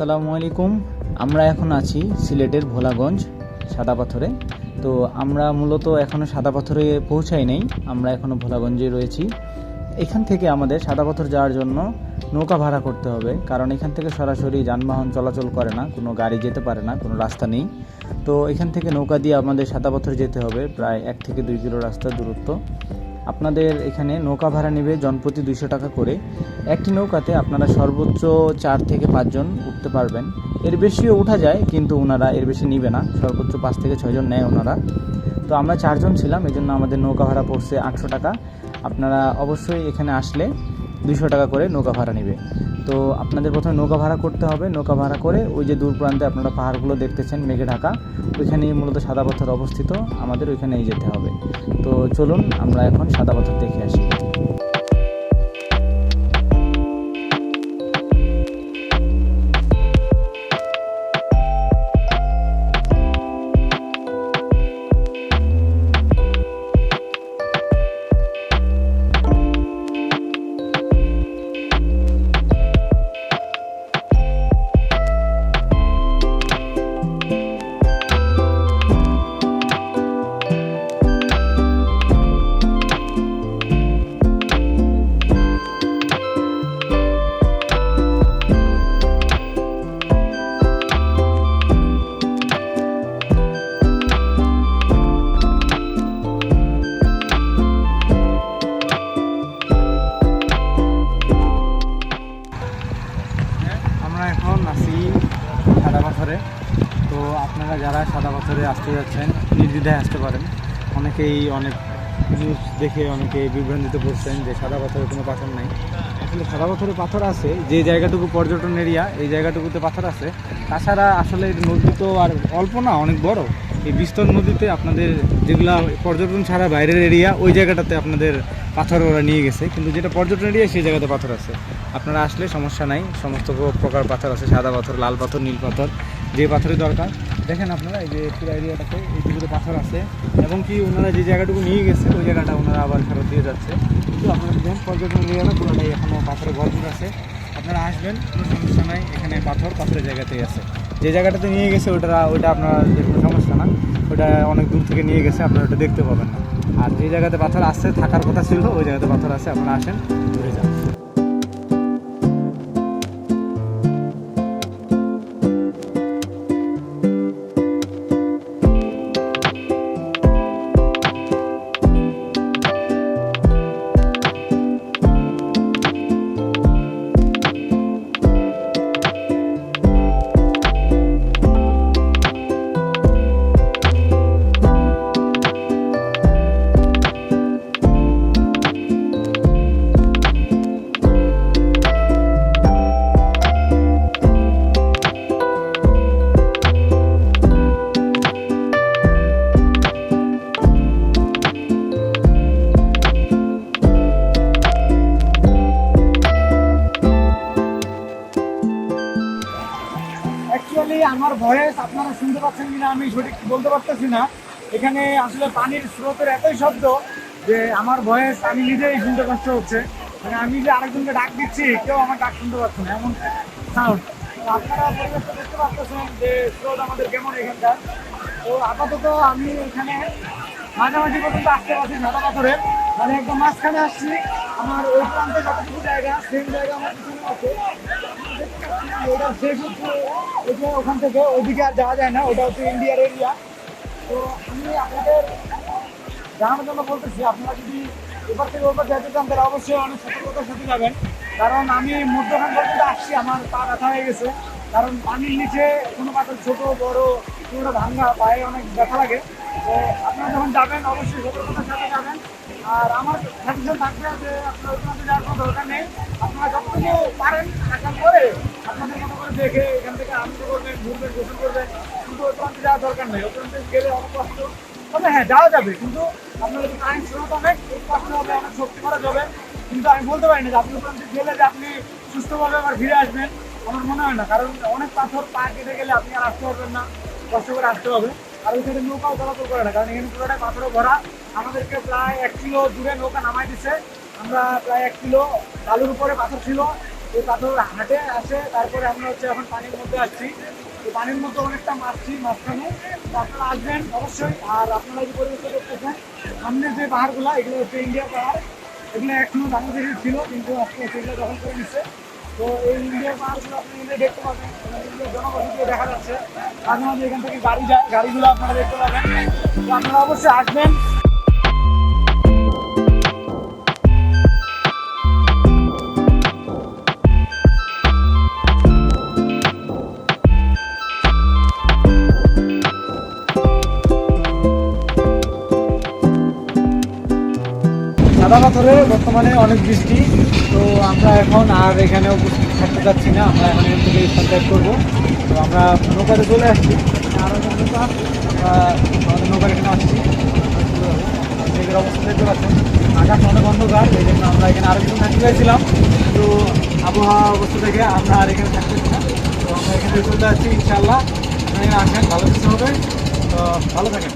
আসসালামু আলাইকুম। আমরা এখন আছি সিলেটের ভোলাগঞ্জ সাদা পাথরে। তো আমরা মূলত এখনও সাদা পাথরে পৌঁছাই নাই, আমরা এখনও ভোলাগঞ্জে রয়েছি। এখান থেকে আমাদের সাদা পাথর যাওয়ার জন্য নৌকা ভাড়া করতে হবে, কারণ এখান থেকে সরাসরি যানবাহন চলাচল করে না, কোনো গাড়ি যেতে পারে না, কোনো রাস্তা নেই। তো এখান থেকে নৌকা দিয়ে আমাদের সাদা পাথর যেতে হবে, প্রায় 1 থেকে 2 কিলো রাস্তার দূরত্ব। আপনাদের এখানে নৌকা ভাড়া নেবে জনপ্রতি 200 টাকা করে। একটি নৌকাতে আপনারা সর্বোচ্চ 4 থেকে 5 জন উঠতে পারবেন। এর বেশিও উঠা যায়, কিন্তু ওনারা এর বেশি নিবে না, সর্বোচ্চ 5 থেকে 6 জন নেয় ওনারা। তো আমরা 4 জন ছিলাম, এই জন্য আমাদের নৌকা ভাড়া পড়ছে 800 টাকা। আপনারা অবশ্যই এখানে আসলে 200 টাকা করে নৌকা ভাড়া নেবে। তো আপনাদের প্রথমে নৌকা ভাড়া করতে হবে। নৌকা ভাড়া করে ওই যে দূর প্রান্তে আপনারা পাহাড়গুলো দেখতেছেন মেঘে ঢাকা, ওইখানেই মূলত সাদা পাথর অবস্থিত, আমাদের ওইখানেই যেতে হবে। তো চলুন আমরা এখন সাদা পাথর দেখে আসি। আমরা এখন আছি সাদা পাথরে। তো আপনারা যারা সাদা পাথরে আসতে যাচ্ছেন নির্দ্বিধায় আসতে পারেন। অনেকেই অনেক নিউজ দেখে অনেকে বিভ্রান্তিতে পড়ছেন যে সাদা পাথরে কোনো পাথর নাই। আসলে সাদা পাথরে পাথর আছে, যে জায়গাটুকু পর্যটন এরিয়া এই জায়গাটুকুতে পাথর আছে। তাছাড়া আসলে নদী তো আর অল্প না, অনেক বড়। এই বিস্তর নদীতে আপনাদের যেগুলা পর্যটন ছাড়া বাইরের এরিয়া, ওই জায়গাটাতে আপনাদের পাথর ওরা নিয়ে গেছে, কিন্তু যেটা পর্যটন এরিয়া সেই জায়গাতে পাথর আছে। আপনারা আসলে সমস্যা নাই, সমস্ত প্রকার পাথর আছে, সাদা পাথর, লাল পাথর, নীল পাথর, যে পাথরের দরকার। দেখেন আপনারা এই যে পুরো এরিয়াটাতে এইটুকুতে পাথর আছে, এবং কি ওনারা যে জায়গাটুকু নিয়ে গেছে ওই জায়গাটা ওনারা আবার ফেরত দিয়ে যাচ্ছে। কিন্তু আপনারা দেখেন পর্যটন এরিয়াটা পুরোটাই এখনও পাথরে ভরপুর আছে। আপনারা আসবেন, কোনো সমস্যা নাই, এখানে পাথরের জায়গাতেই আছে। যে জায়গাটাতে নিয়ে গেছে ওইটা আপনার কোনো সমস্যা না, ওটা অনেক দূর থেকে নিয়ে গেছে, আপনারা ওটা দেখতে পাবেন না। আর যে জায়গাতে পাথর আছে, থাকার কথা ছিল, ওই জায়গাতে পাথর আছে, আপনারা আসেন, ঘুরে যান। অ্যাকচুয়ালি আমার ভয়েস আপনারা শুনতে পাচ্ছেন কিনা আমি সঠিক বলতে পারতেছি না। এখানে আসলে পানির স্রোতের এতই শব্দ যে আমার ভয়েস আমি নিজেই শুনতে কষ্ট হচ্ছে। মানে আমি যে আরেকজনকে ডাক দিচ্ছি, কেউ আমার ডাক শুনতে পাচ্ছে না, এমন সাউন্ড। আপনারা পরিবেশটা দেখতে পাচ্ছেন যে স্রোত আমাদের কেমন এখানকার। তো আপাতত আমি এখানে মাঝামাঝি পর্যন্ত আসতে পারছি সাদা পাথরে, মানে একদম মাঝখানে আসছি। আমার ওই প্রান্তে যতটুকু জায়গা, সেম জায়গা আমার পিছনে আছে। ওটা শেষ হচ্ছে ওইটা, ওখান থেকে ওইদিকে আর যাওয়া যায় না, ওটা হচ্ছে ইন্ডিয়ার এরিয়া। তো আমি আপনাদের জানানোর জন্য বলতেছি, আপনারা যদি এবার থেকে ওপর যেতে চান তাহলে অবশ্যই অনেক সতর্কতার সাথে যাবেন। কারণ আমি মধ্যখান পর্যন্ত আসছি, আমার পা ব্যথা হয়ে গেছে। কারণ পানির নিচে কোনো পাথর ছোটো বড় পুরোটা ভাঙা, পায়ে অনেক ব্যথা লাগে। তো আপনারা যখন যাবেন অবশ্যই সতর্কতার সাথে যাবেন। আর আমার সাজেশন থাকবে যে আপনার ওখানে যাওয়ার কোনো দরকার নেই। আপনারা যতটুকু পারেন থাকার পরে আপনাদের মতো করে দেখে এখান থেকে আনন্দ করবেন, ঘুরবেন, গোসল করবেন, কিন্তু ওই প্রান্তে যাওয়ার দরকার নেই। ওই প্রান্তে গেলে অনেক কষ্ট, তবে হ্যাঁ যাওয়া যাবে, কিন্তু আপনার যদি টাইম স্রোত অনেক কষ্ট হবে, অনেক শক্তি খরচ হবে। কিন্তু আমি বলতে পারি না যে আপনি ওই প্রান্তে গেলে যে আপনি সুস্থভাবে আবার ফিরে আসবেন, আমার মনে হয় না। কারণ অনেক পাথর পা কেটে গেলে আপনি আর আসতে পারবেন না, কষ্ট করে আসতে হবে। আর ওইখানে নৌকাও চলাচল করে না, কারণ এখানে পুরোটাই পাথরে ভরা। আমাদেরকে প্রায় 1 কিলো দূরে নৌকা নামাই দিচ্ছে। আমরা প্রায় 1 কিলো বালুর উপরে পাথর ছিল, এই পাথর হাটে আসে, তারপরে আমরা হচ্ছে এখন পানির মধ্যে আসছি। তো পানির মধ্যে অনেকটা মাঝখানে তো আপনারা আসবেন অবশ্যই। আর আপনারা যে পরিবেশটা দেখতেছেন সামনে যে পাহাড়গুলো, এগুলো হচ্ছে ইন্ডিয়া পাহাড়। এগুলো এখনো বাংলাদেশের ছিল, কিন্তু আজকে সেগুলো দখল করে নিচ্ছে। তো এই ইন্ডিয়ার পাহাড়গুলো আপনি ইন্ডিয়া দেখতে পাবেন, ইন্ডিয়ার জনবসতি দেখা যাচ্ছে। মাঝে মাঝে এখান থেকে গাড়ি যায়, গাড়িগুলো আপনারা দেখতে পাবেন। তো আপনারা অবশ্যই আসবেন। সাদা পাথরে বর্তমানে অনেক বৃষ্টি, তো আমরা এখন আর এখানে উপস্থিত থাকতে চাচ্ছি না, আমরা এখন এখান থেকে কন্ট্যাক্ট করবো। তো আমরা নৌকাতে চলে আসছি, আরও নৌকা আমরা আমাদের নৌকার এখানে আসছি। মেঘের অবস্থা দেখতে পাচ্ছেন, আকাশ অনেক অন্ধকার, এই জন্য আমরা এখানে আরও কিছু থাকতে চাইছিলাম, কিন্তু আবহাওয়া অবস্থা থেকে আমরা আর এখানে থাকতেছি না। তো আমরা এখান থেকে চলে যাচ্ছি, ইনশাল্লাহ এখানে আসেন, ভালো কিছু হবে। তো ভালো থাকেন।